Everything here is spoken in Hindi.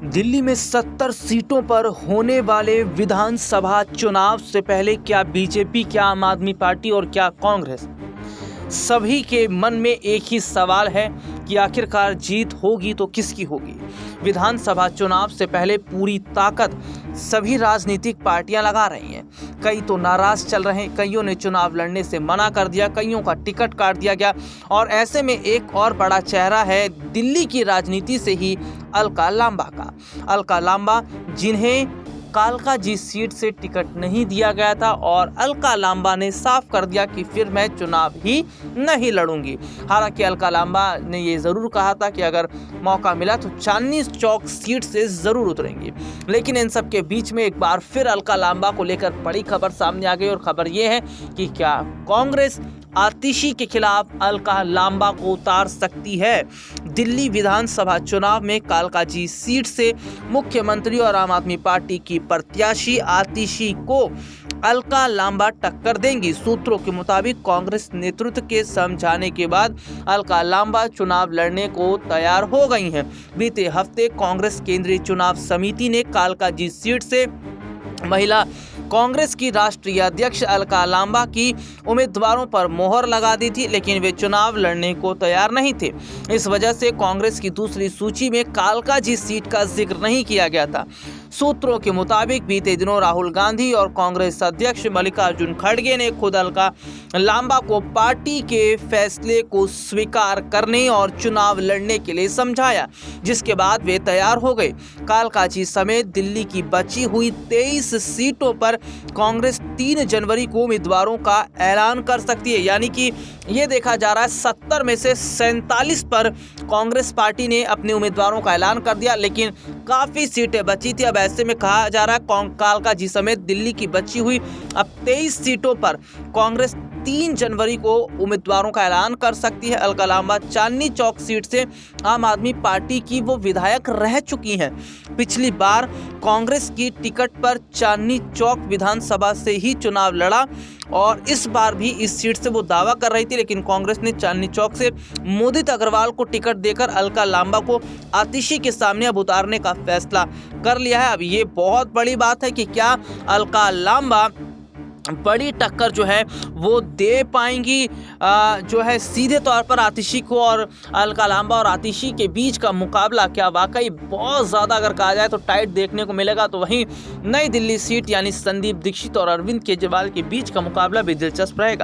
दिल्ली में 70 सीटों पर होने वाले विधानसभा चुनाव से पहले क्या बीजेपी, क्या आम आदमी पार्टी और क्या कांग्रेस, सभी के मन में एक ही सवाल है कि आखिरकार जीत होगी तो किसकी होगी। विधानसभा चुनाव से पहले पूरी ताकत सभी राजनीतिक पार्टियां लगा रही हैं। कई तो नाराज चल रहे हैं, कईयों ने चुनाव लड़ने से मना कर दिया, कईयों का टिकट काट दिया गया। और ऐसे में एक और बड़ा चेहरा है दिल्ली की राजनीति से ही अलका लांबा का। अलका लांबा, जिन्हें कालका जी सीट से टिकट नहीं दिया गया था, और अलका लांबा ने साफ कर दिया कि फिर मैं चुनाव ही नहीं लड़ूंगी। हालांकि अलका लांबा ने ये ज़रूर कहा था कि अगर मौका मिला तो चांदनी चौक सीट से ज़रूर उतरेंगी। लेकिन इन सब के बीच में एक बार फिर अलका लांबा को लेकर बड़ी खबर सामने आ गई, और खबर ये है कि क्या कांग्रेस आतिशी के खिलाफ अलका लांबा को उतार सकती है। दिल्ली विधानसभा चुनाव में कालका जी सीट से मुख्यमंत्री और आम आदमी पार्टी की प्रत्याशी आतिशी को अलका लांबा टक्कर देंगी। सूत्रों के मुताबिक कांग्रेस नेतृत्व के समझाने के बाद अलका लांबा चुनाव लड़ने को तैयार हो गई हैं। बीते हफ्ते कांग्रेस केंद्रीय चुनाव समिति ने कालका जी सीट से महिला कांग्रेस की राष्ट्रीय अध्यक्ष अलका लांबा की उम्मीदवारों पर मोहर लगा दी थी, लेकिन वे चुनाव लड़ने को तैयार नहीं थे। इस वजह से कांग्रेस की दूसरी सूची में कालका जी सीट का जिक्र नहीं किया गया था। सूत्रों के मुताबिक बीते दिनों राहुल गांधी और कांग्रेस अध्यक्ष मल्लिकार्जुन खड़गे ने खुद अलका लांबा को पार्टी के फैसले को स्वीकार करने और चुनाव लड़ने के लिए समझाया, जिसके बाद वे तैयार हो गए। कालका जी समेत दिल्ली की बची हुई 23 सीटों पर कांग्रेस 3 जनवरी को उम्मीदवारों का ऐलान कर सकती है। यानी कि ये देखा जा रहा है 70 में से 47 पर कांग्रेस पार्टी ने अपने उम्मीदवारों का ऐलान कर दिया, लेकिन काफ़ी सीटें बची थी। अब ऐसे में कहा जा रहा है कालका जी समेत दिल्ली की बची हुई अब 23 सीटों पर कांग्रेस 3 जनवरी को उम्मीदवारों का ऐलान कर सकती है। अलका लांबा चांदनी चौक सीट से आम आदमी पार्टी की वो विधायक रह चुकी हैं। पिछली बार कांग्रेस की टिकट पर चांदनी चौक विधानसभा से ही चुनाव लड़ा, और इस बार भी इस सीट से वो दावा कर रही थी, लेकिन कांग्रेस ने चांदनी चौक से मोदित अग्रवाल को टिकट देकर अलका लांबा को आतिशी के सामने अब उतारने का फैसला कर लिया है। अब ये बहुत बड़ी बात है कि क्या अलका लांबा बड़ी टक्कर जो है वो दे पाएंगी जो है सीधे तौर पर आतिशी को, और अलका लांबा और आतिशी के बीच का मुकाबला क्या वाकई बहुत ज़्यादा अगर कहा जाए तो टाइट देखने को मिलेगा। तो वहीं नई दिल्ली सीट यानी संदीप दीक्षित और अरविंद केजरीवाल के बीच का मुकाबला भी दिलचस्प रहेगा।